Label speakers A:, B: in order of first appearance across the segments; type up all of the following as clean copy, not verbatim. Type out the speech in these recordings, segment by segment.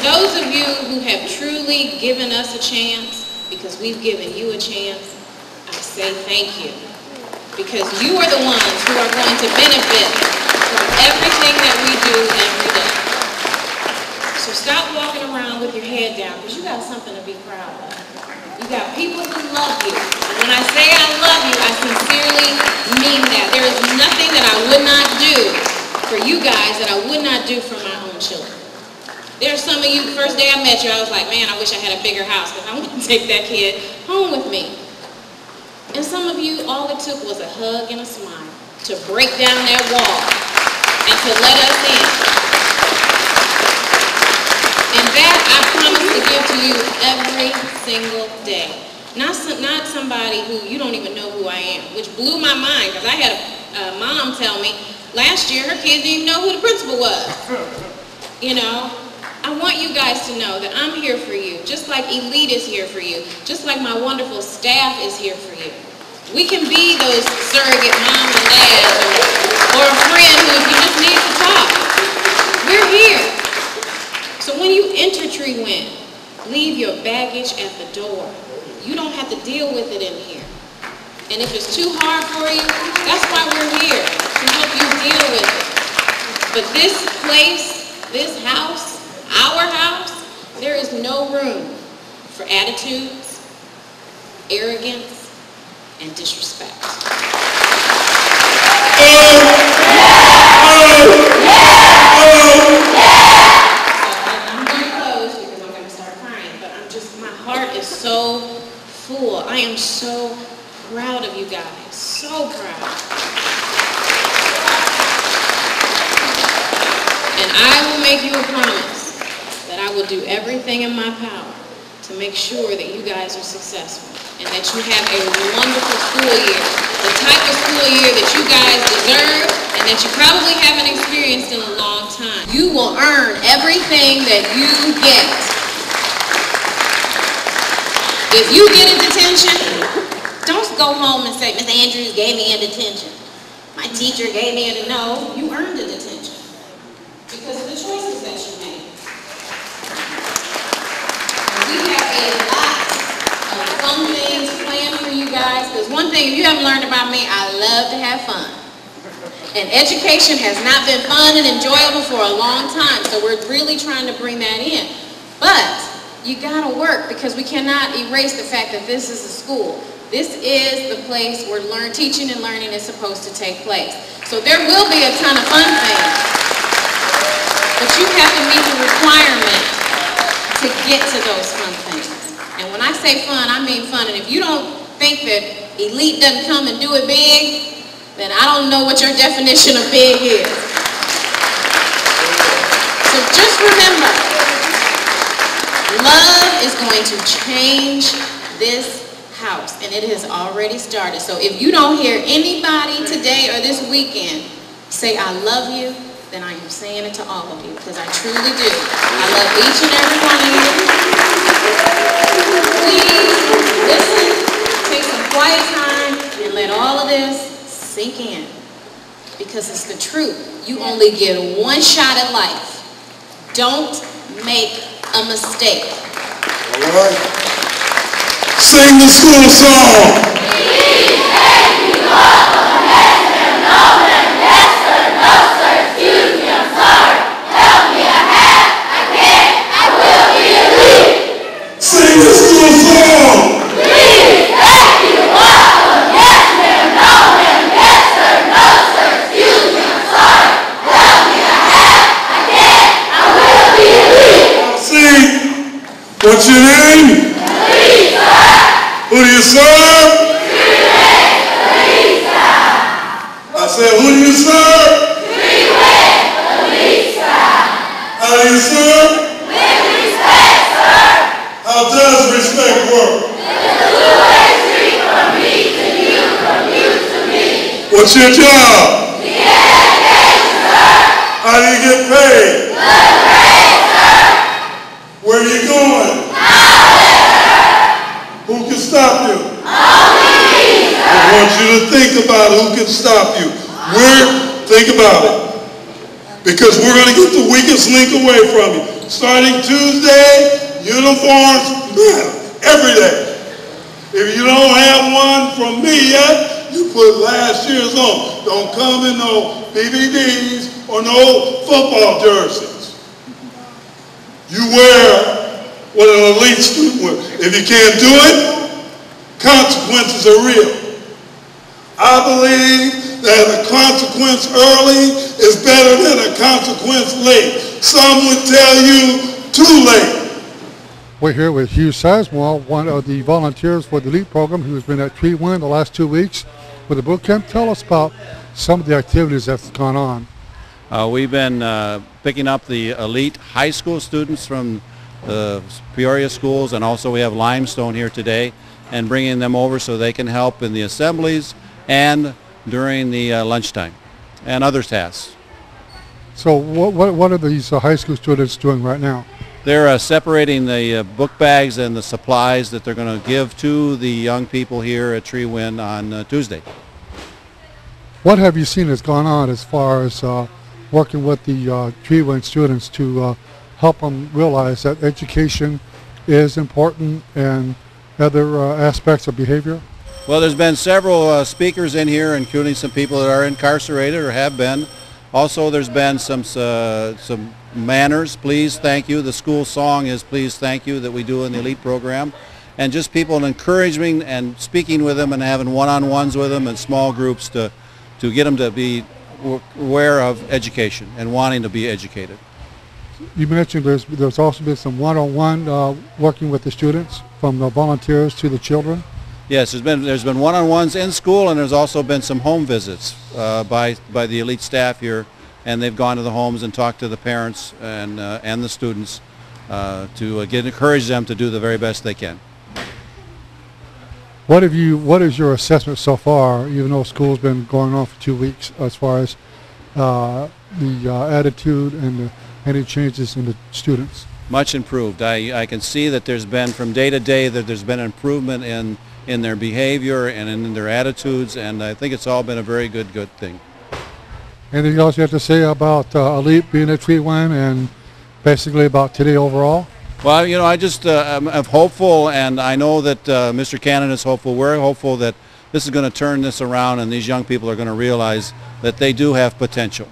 A: those of you who have truly given us a chance, because we've given you a chance, I say thank you. Because you are the ones who are going to benefit from everything that we do every day. So stop walking around with your head down, because you got something to be proud of. You got people who love you. And when I say I love you, I sincerely mean that. There is nothing that I would not do for you guys that I would not do for my own children. There's some of you, the first day I met you, I was like, man, I wish I had a bigger house because I want to take that kid home with me. And some of you, all it took was a hug and a smile to break down that wall and to let us in. And that I promise to give to you every single day. Not somebody who you don't even know who I am, which blew my mind because I had a mom tell me last year her kids didn't even know who the principal was. You know, I want you guys to know that I'm here for you, just like Elite is here for you, just like my wonderful staff is here for you. We can be those surrogate moms and dads or a friend who you just need to talk. We're here. So when you enter Trewyn, leave your baggage at the door. You don't have to deal with it in here. And if it's too hard for you, that's why we're here, to help you deal with it. But this place, this house, our house, there is no room for attitudes, arrogance, and disrespect. I'm going to close because I'm going to start crying, but my heart is so full. I am so proud of you guys, so proud. And I will make you a promise that I will do everything in my power to make sure that you guys are successful and that you have a wonderful school year, the type of school year that you guys deserve and that you probably haven't experienced in a long time. You will earn everything that you get. If you get a detention, don't go home and say, Ms. Andrews gave me a detention. My teacher gave me a, no, you earned a detention because of the choices that you made. We have a lot of fun things planned for you guys, because one thing, if you haven't learned about me, I love to have fun. And education has not been fun and enjoyable for a long time, so we're really trying to bring that in. But you gotta work, because we cannot erase the fact that this is a school. This is the place where teaching and learning is supposed to take place. So there will be a ton of fun things, but you have to meet the requirement to get to those fun things. And when I say fun, I mean fun. And if you don't think that Elite doesn't come and do it big, then I don't know what your definition of big is. So just remember, love is going to change this house, and it has already started. So if you don't hear anybody today or this weekend say I love you, then I am saying it to all of you, because I truly do. I love each and every one of you. Please listen, take some quiet time, and let all of this sink in, because it's the truth. You only get one shot at life. Don't make a mistake.
B: All right. Sing the school song. Sing the school song. Please, thank you, welcome, yes, ma'am, no, ma'am, yes, sir, no, sir, excuse me, I'm sorry, help me, I have, I can't, I will be elite. Sing. What's your name? Elite, sir. Who do you serve? Trewyn, elite, sir. I said, who do you serve? Trewyn, elite, sir. How do you serve? With respect, sir. How does respect work? It's a two-way street from me to you, from you to me. What's your job? To get education, sir. How do you get paid? Good grades, sir. Where are you going? College, sir. Who can stop you? Only me, sir. I want you to think about who can stop you. Think about it. Because we're going to get the weakest link away from you. starting Tuesday, uniforms matter every day. If you don't have one from me yet, you put last year's on. Don't come in no BBDs or no football jerseys. You wear what an elite student wears. If you can't do it, consequences are real. I believe that a consequence early is better than a consequence late. Some would tell you too late.
C: We're here with Hugh Sizemore, one of the volunteers for the ELITE program, who's been at Trewyn the last 2 weeks with the boot camp. Tell us about some of the activities that's gone on.
D: We've been picking up the elite high school students from the Peoria schools, and also we have Limestone here today, and bringing them over so they can help in the assemblies and during the lunchtime and other tasks.
C: So what are these high school students doing right now?
D: They're separating the book bags and the supplies that they're going to give to the young people here at Trewyn on Tuesday.
C: What have you seen has gone on as far as working with the Trewyn students to help them realize that education is important and other aspects of behavior?
D: Well, there's been several speakers in here, including some people that are incarcerated or have been. Also, there's been some manners, please, thank you. The school song is please, thank you, that we do in the ELITE program. And just people encouraging and speaking with them and having one-on-ones with them in small groups to get them to be aware of education and wanting to be educated.
C: You mentioned there's also been some one-on-one working with the students, from the volunteers to the children.
D: Yes, there's been one-on-ones in school, and there's also been some home visits by the ELITE staff here, and they've gone to the homes and talked to the parents and the students to encourage them to do the very best they can.
C: What is your assessment so far, even though school's been going on for 2 weeks, as far as the attitude and any changes in the students?
D: Much improved. I can see that there's been, from day to day, that there's been improvement in their behavior and in their attitudes, and I think it's all been a very good thing.
C: Anything else you have to say about ELITE being at Trewyn and basically about today overall?
D: Well, you know, I just I'm hopeful, and I know that Mr. Cannon is hopeful. We're hopeful that this is going to turn this around, and these young people are going to realize that they do have potential.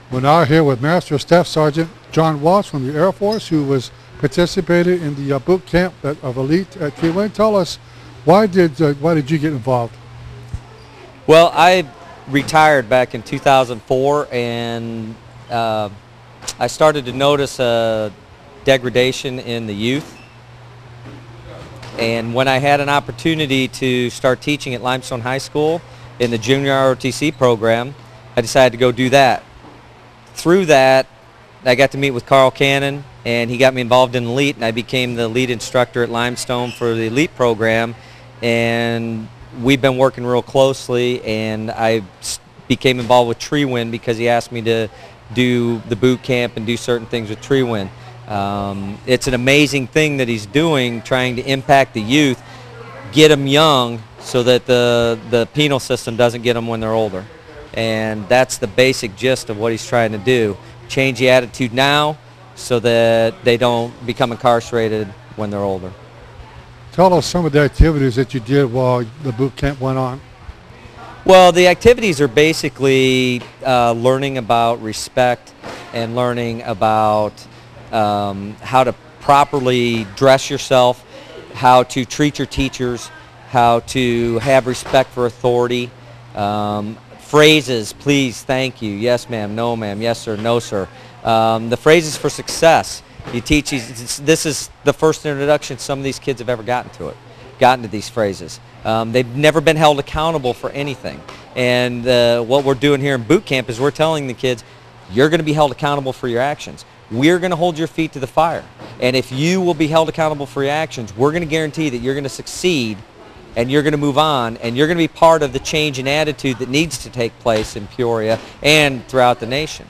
C: We're now here with Master Staff Sergeant John Walsh from the Air Force, who was participating in the boot camp of ELITE at Trewyn. Tell us, why did you get involved?
E: Well, I retired back in 2004, and I started to notice a degradation in the youth. And when I had an opportunity to start teaching at Limestone High School in the junior ROTC program, I decided to go do that. Through that, I got to meet with Carl Cannon, and he got me involved in ELITE, and I became the lead instructor at Limestone for the ELITE program, and we've been working real closely, and I became involved with Trewyn because he asked me to do the boot camp and do certain things with Trewyn. It's an amazing thing that he's doing, trying to impact the youth, get them young so that the penal system doesn't get them when they're older. And that's the basic gist of what he's trying to do. Change the attitude now so that they don't become incarcerated when they're older.
C: Tell us some of the activities that you did while the boot camp went on.
E: Well, the activities are basically learning about respect and learning about how to properly dress yourself, how to treat your teachers, how to have respect for authority, phrases, please, thank you, yes ma'am, no ma'am, yes sir, no sir. The phrases for success. You teach these, this is the first introduction some of these kids have ever gotten to these phrases. They've never been held accountable for anything. And what we're doing here in boot camp is we're telling the kids, you're going to be held accountable for your actions. We're going to hold your feet to the fire. And if you will be held accountable for your actions, we're going to guarantee that you're going to succeed and you're going to move on and you're going to be part of the change in attitude that needs to take place in Peoria and throughout the nation.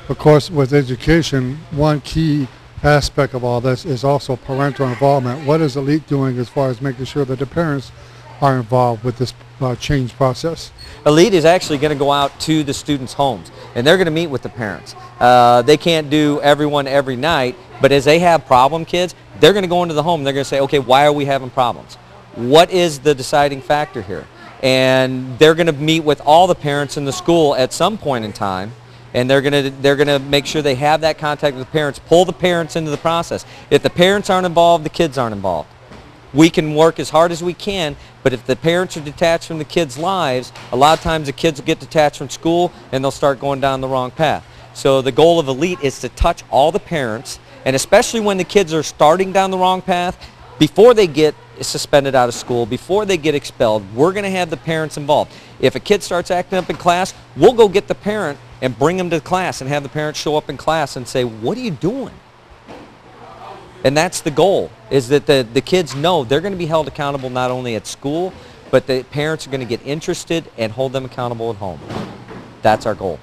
C: Of course, with education, one key aspect of all this is also parental involvement. What is ELITE doing as far as making sure that the parents are involved with this change process?
E: Elite is actually going to go out to the students' homes, and they're going to meet with the parents. They can't do everyone every night, but as they have problem kids, they're going to go into the home and they're going to say, okay, why are we having problems? What is the deciding factor here? And they're going to meet with all the parents in the school at some point in time, and they're going to make sure they have that contact with the parents, pull the parents into the process. If the parents aren't involved, the kids aren't involved. We can work as hard as we can, but if the parents are detached from the kids' lives, a lot of times the kids will get detached from school and they'll start going down the wrong path. So the goal of Elite is to touch all the parents, and especially when the kids are starting down the wrong path, before they get suspended out of school, before they get expelled, we're going to have the parents involved. If a kid starts acting up in class, we'll go get the parent and bring them to class and have the parents show up in class and say, what are you doing? And that's the goal, is that the kids know they're going to be held accountable not only at school, but the parents are going to get interested and hold them accountable at home. That's our goal.